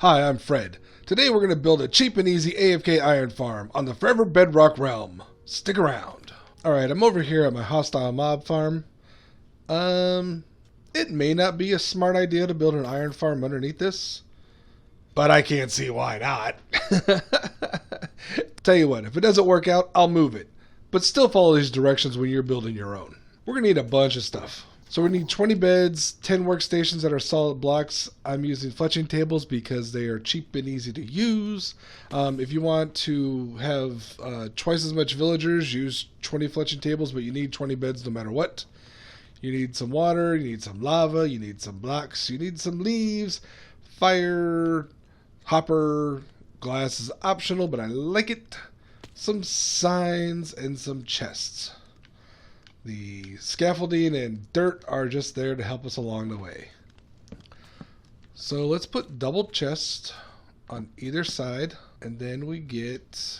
Hi, I'm Fred. Today we're going to build a cheap and easy AFK iron farm on the Forever Bedrock Realm. Stick around. Alright, I'm over here at my hostile mob farm. It may not be a smart idea to build an iron farm underneath this, but I can't see why not. Tell you what, if it doesn't work out, I'll move it. But still follow these directions when you're building your own. We're going to need a bunch of stuff. So we need 20 beds, 10 workstations that are solid blocks. I'm using fletching tables because they are cheap and easy to use. If you want to have twice as much villagers, use 20 fletching tables, but you need 20 beds no matter what. You need some water, you need some lava, you need some blocks, you need some leaves, fire, hopper, glass is optional, but I like it. Some signs and some chests. The scaffolding and dirt are just there to help us along the way. So let's put double chests on either side, and then we get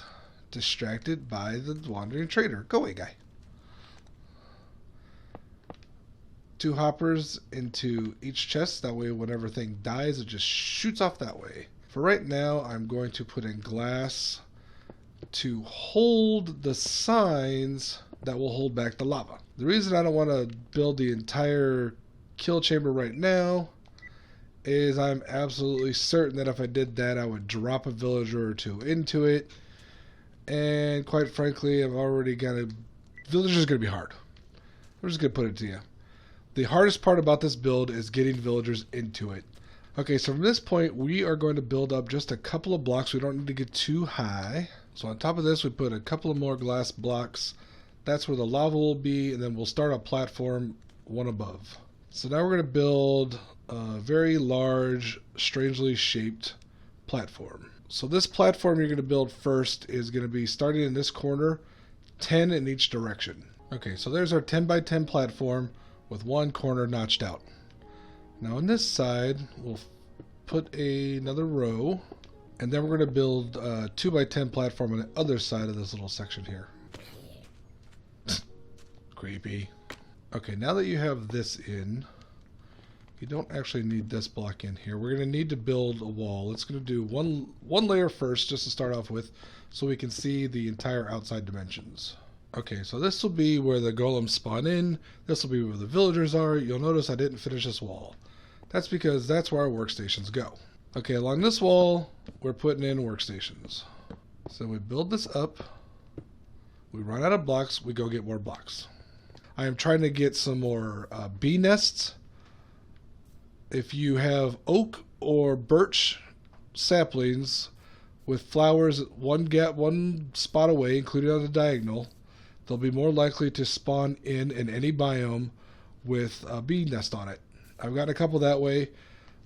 distracted by the wandering trader. Go away, guy. 2 hoppers into each chest. That way whenever thing dies, it just shoots off that way. For right now, I'm going to put in glass to hold the signs that will hold back the lava. The reason I don't want to build the entire kill chamber right now is I'm absolutely certain that if I did that, I would drop a villager or 2 into it. And quite frankly, I've already got a... Villager's going to be hard. I'm just going to put it to you. The hardest part about this build is getting villagers into it. Okay, so from this point, we are going to build up just a couple of blocks. We don't need to get too high. So on top of this, we put a couple of more glass blocks. That's where the lava will be, and then we'll start a platform one above. So now we're going to build a very large, strangely shaped platform. So this platform you're going to build first is going to be starting in this corner, 10 in each direction. Okay, so there's our 10 by 10 platform with one corner notched out. Now on this side, we'll put another row, and then we're going to build a 2 by 10 platform on the other side of this little section here. Creepy. Okay, now that you have this in, you don't actually need this block in here. We're going to need to build a wall. It's going to do one layer first, just to start off with, so we can see the entire outside dimensions. Okay, so this will be where the golems spawn in. This will be where the villagers are. You'll notice I didn't finish this wall. That's because that's where our workstations go. Okay, along this wall, we're putting in workstations. So we build this up. We run out of blocks. We go get more blocks. I am trying to get some more bee nests. If you have oak or birch saplings with flowers one spot away, including on the diagonal, they'll be more likely to spawn in any biome with a bee nest on it. I've got a couple that way.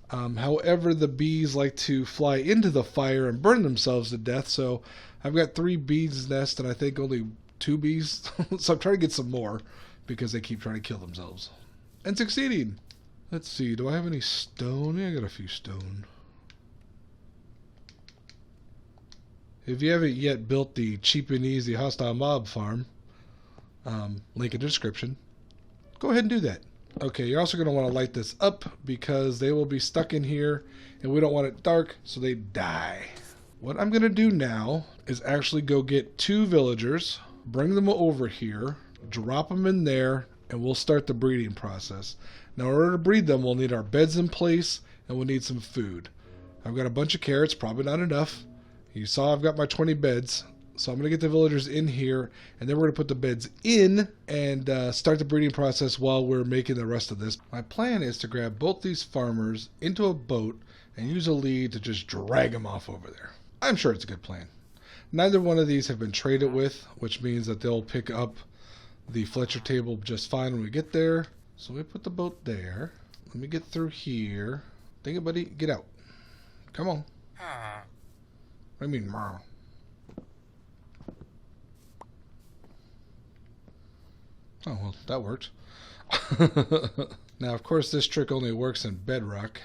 However, the bees like to fly into the fire and burn themselves to death, so I've got 3 bees nest and I think only 2 bees. So I'm trying to get some more because they keep trying to kill themselves. And succeeding. Let's see, do I have any stone? Yeah, I got a few stone. If you haven't yet built the cheap and easy hostile mob farm, link in the description, go ahead and do that. Okay, you're also going to want to light this up because they will be stuck in here and we don't want it dark so they die. What I'm going to do now is actually go get 2 villagers, bring them over here, drop them in there, and we'll start the breeding process. Now in order to breed them, we'll need our beds in place and we'll need some food. I've got a bunch of carrots, probably not enough. You saw I've got my 20 beds. So I'm going to get the villagers in here, and then we're going to put the beds in and start the breeding process while we're making the rest of this. My plan is to grab both these farmers into a boat and use a lead to just drag them off over there. I'm sure it's a good plan. Neither one of these have been traded with, which means that they'll pick up the Fletcher table just fine when we get there. So we put the boat there. Let me get through here. Dang it, buddy. Get out. Come on. I mean, meow. Oh, well, that worked. Now, of course, this trick only works in Bedrock.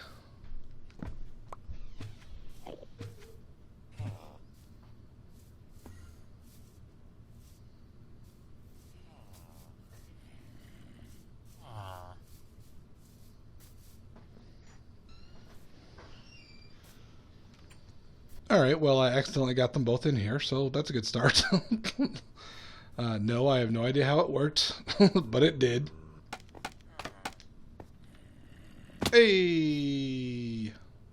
Alright, well, I accidentally got them both in here, so that's a good start. No, I have no idea how it worked, but it did. Hey!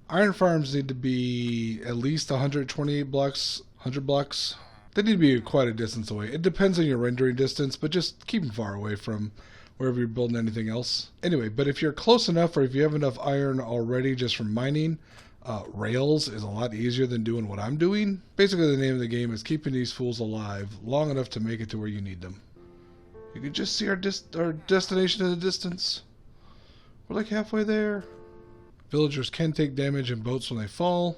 Iron farms need to be at least 128 blocks, 100 blocks. They need to be quite a distance away. It depends on your rendering distance, but just keep them far away from wherever you're building anything else. Anyway, but if you're close enough, or if you have enough iron already just from mining, rails is a lot easier than doing what I'm doing. Basically, the name of the game is keeping these fools alive long enough to make it to where you need them. You can just see our destination in the distance. We're like halfway there. Villagers can take damage in boats when they fall,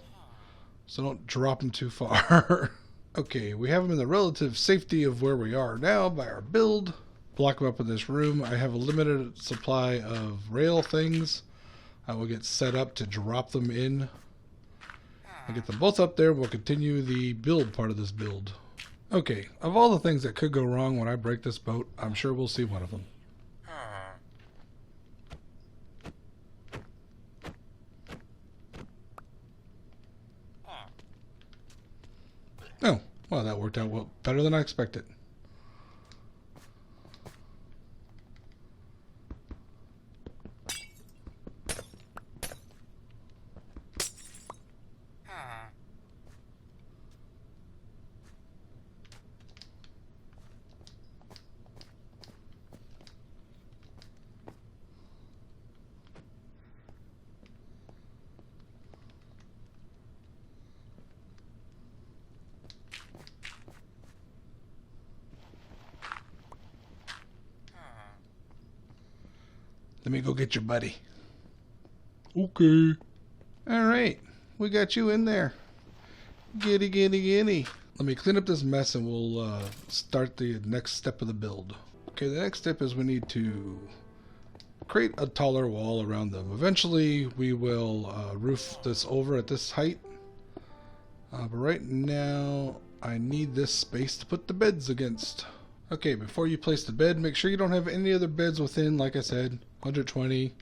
so don't drop them too far. Okay, we have them in the relative safety of where we are now by our build. Block them up in this room. I have a limited supply of rail things. I will get set up to drop them in. I'll get them both up there. We'll continue the build part of this build. Okay, of all the things that could go wrong when I break this boat, I'm sure we'll see one of them. Oh, well, that worked out well, better than I expected. Let me go get your buddy. Okay. Alright. We got you in there. Giddy, giddy, giddy. Let me clean up this mess and we'll start the next step of the build. Okay, the next step is we need to create a taller wall around them. Eventually we will roof this over at this height. But right now I need this space to put the beds against. Okay, before you place the bed, make sure you don't have any other beds within, like I said, 120,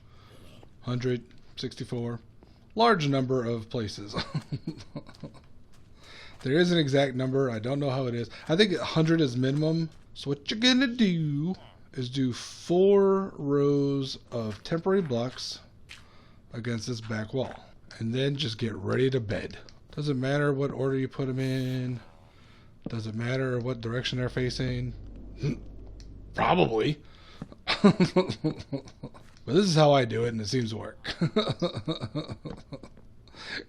100, 64. Large number of places. There is an exact number. I don't know how it is. I think 100 is minimum. So what you're going to do is do 4 rows of temporary blocks against this back wall. And then just get ready to bed. Doesn't matter what order you put them in. Doesn't matter what direction they're facing. Probably. But this is how I do it, and it seems to work.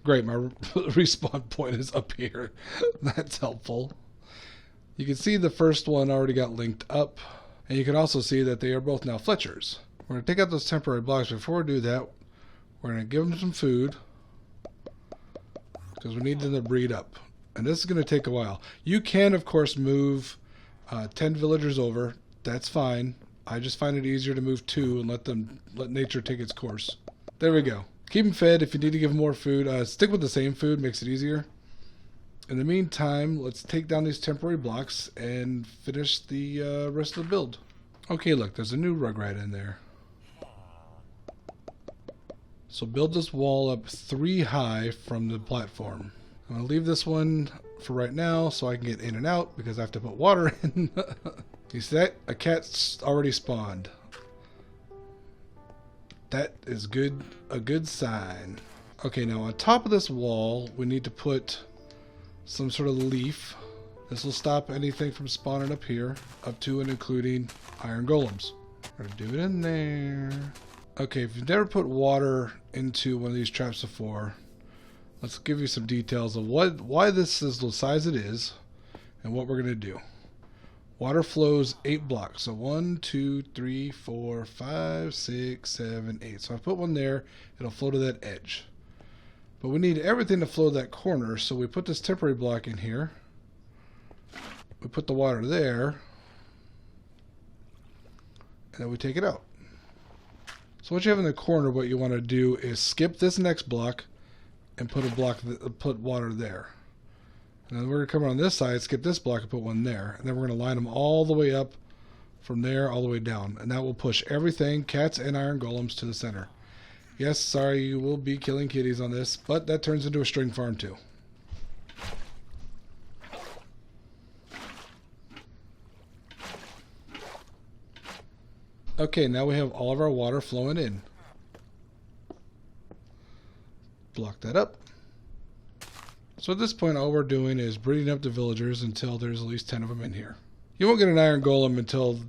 Great, my respawn point is up here. That's helpful. You can see the first one already got linked up, and you can also see that they are both now Fletchers. We're going to take out those temporary blocks. Before we do that, we're going to give them some food, because we need them to breed up. And this is going to take a while. You can, of course, move 10 villagers over. That's fine. I just find it easier to move 2 and let nature take its course. There we go. Keep them fed. If you need to give them more food, stick with the same food. Makes it easier. In the meantime, let's take down these temporary blocks and finish the rest of the build. Okay, look, there's a new rugrat in there. So build this wall up 3 high from the platform. I'm going to leave this one for right now so I can get in and out because I have to put water in. You see that? A cat's already spawned. That is good. A good sign. Okay, now on top of this wall, we need to put some sort of leaf. This will stop anything from spawning up here, up to and including iron golems. We're gonna do it in there. Okay, if you've never put water into one of these traps before, let's give you some details of why this is the size it is and what we're gonna do. Water flows 8 blocks. So 1, 2, 3, 4, 5, 6, 7, 8. So I put one there. It'll flow to that edge. But we need everything to flow to that corner. So we put this temporary block in here. We put the water there. And then we take it out. So what you have in the corner, what you want to do is skip this next block and put water there. And then we're going to come around this side, skip this block, and put one there. And then we're going to line them all the way up from there all the way down. And that will push everything, cats and iron golems, to the center. Yes, sorry, you will be killing kitties on this, but that turns into a string farm too. Okay, now we have all of our water flowing in. Block that up. So at this point, all we're doing is breeding up the villagers until there's at least 10 of them in here. You won't get an iron golem until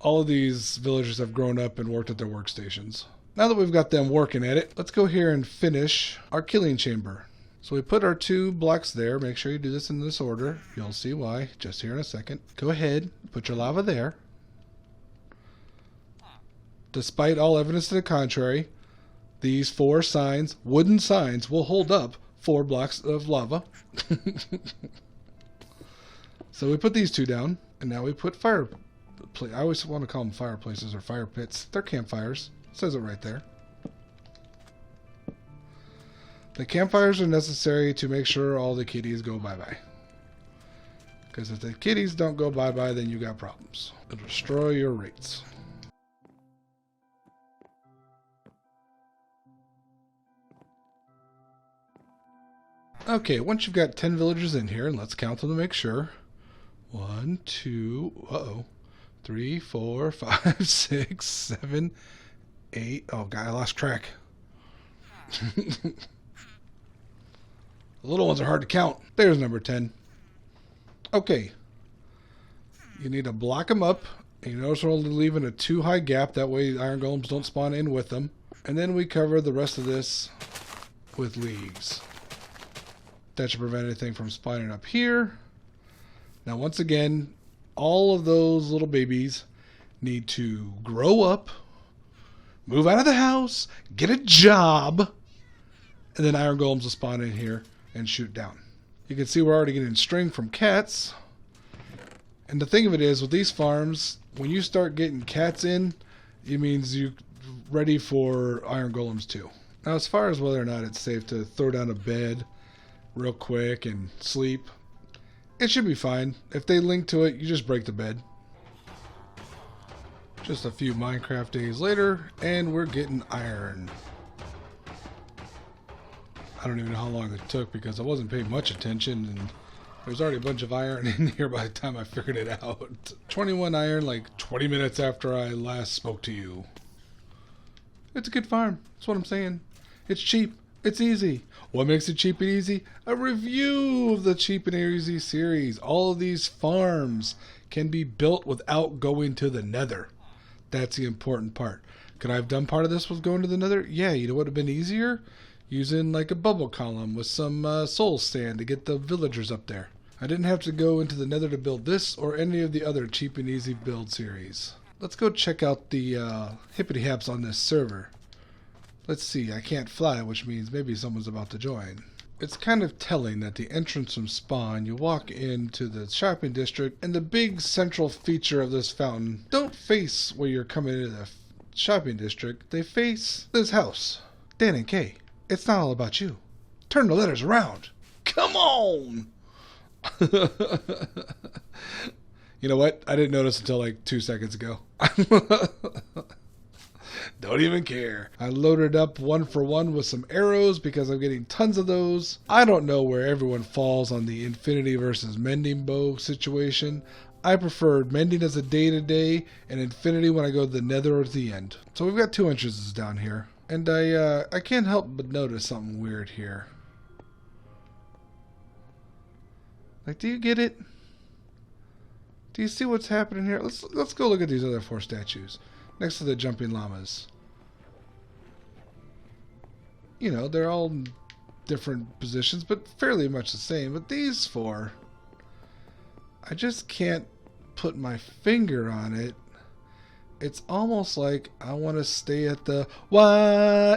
all of these villagers have grown up and worked at their workstations. Now that we've got them working at it, let's go here and finish our killing chamber. So we put our 2 blocks there. Make sure you do this in this order. You'll see why just here in a second. Go ahead, put your lava there. Despite all evidence to the contrary, these 4 signs, wooden signs, will hold up 4 blocks of lava. So we put these 2 down, and now we put I always want to call them fireplaces or fire pits. They're campfires. It says it right there. The campfires are necessary to make sure all the kitties go bye-bye. Because if the kitties don't go bye-bye, then you got problems. It'll destroy your rates. Okay, once you've got 10 villagers in here, and let's count them to make sure. 1, 2, 3, 4, 5, 6, 7, 8. Oh, God, I lost track. The little ones are hard to count. There's number 10. Okay. You need to block them up. And you notice we're only leaving a 2 high gap. That way iron golems don't spawn in with them. And then we cover the rest of this with leaves. That should prevent anything from spawning up here. Now, once again, all of those little babies need to grow up, move out of the house, get a job, and then iron golems will spawn in here and shoot down. You can see we're already getting string from cats. And the thing of it is, with these farms, when you start getting cats in, it means you're ready for iron golems too. Now, as far as whether or not it's safe to throw down a bed real quick and sleep, it should be fine. If they link to it, you just break the bed. Just a few Minecraft days later, and we're getting iron. I don't even know how long it took because I wasn't paying much attention, and there's already a bunch of iron in here by the time I figured it out. 21 iron like 20 minutes after I last spoke to you. It's a good farm. That's what I'm saying. It's cheap. It's easy. What makes it cheap and easy? A review of the Cheap and Easy series. All of these farms can be built without going to the Nether. That's the important part. Could I have done part of this with going to the Nether? Yeah, you know what would have been easier? Using like a bubble column with some soul sand to get the villagers up there. I didn't have to go into the Nether to build this or any of the other Cheap and Easy build series. Let's go check out the Hippity-Haps on this server. Let's see, I can't fly, which means maybe someone's about to join. It's kind of telling that the entrance from spawn, you walk into the shopping district, and the big central feature of this fountain don't face where you're coming into the shopping district. They face this house. Dan and Kay, it's not all about you. Turn the letters around. Come on! You know what? I didn't notice until like 2 seconds ago. Don't even care. I loaded up 1-for-1 with some arrows because I'm getting tons of those. I don't know where everyone falls on the infinity versus mending bow situation. I prefer mending as a day-to-day and infinity when I go to the Nether or to the end. So we've got 2 entrances down here. And I can't help but notice something weird here. Like, do you get it? Do you see what's happening here? Let's go look at these other 4 statues next to the jumping llamas. You know, they're all in different positions, but fairly much the same. But these 4, I just can't put my finger on it. It's almost like I want to stay at the YMCA.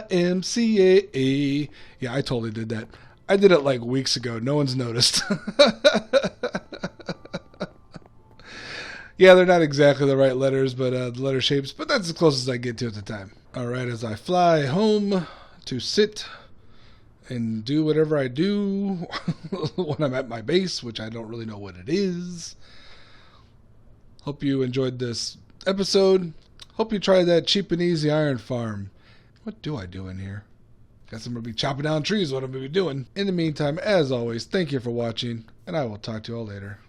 Yeah, I totally did that. I did it like weeks ago. No one's noticed. Yeah, they're not exactly the right letters, but the letter shapes, but that's as close as I get to at the time. All right, as I fly home to sit and do whatever I do when I'm at my base, which I don't really know what it is. Hope you enjoyed this episode. Hope you try that cheap and easy iron farm. What do I do in here? Guess I'm going to be chopping down trees, what I'm going to be doing. In the meantime, as always, thank you for watching, and I will talk to you all later.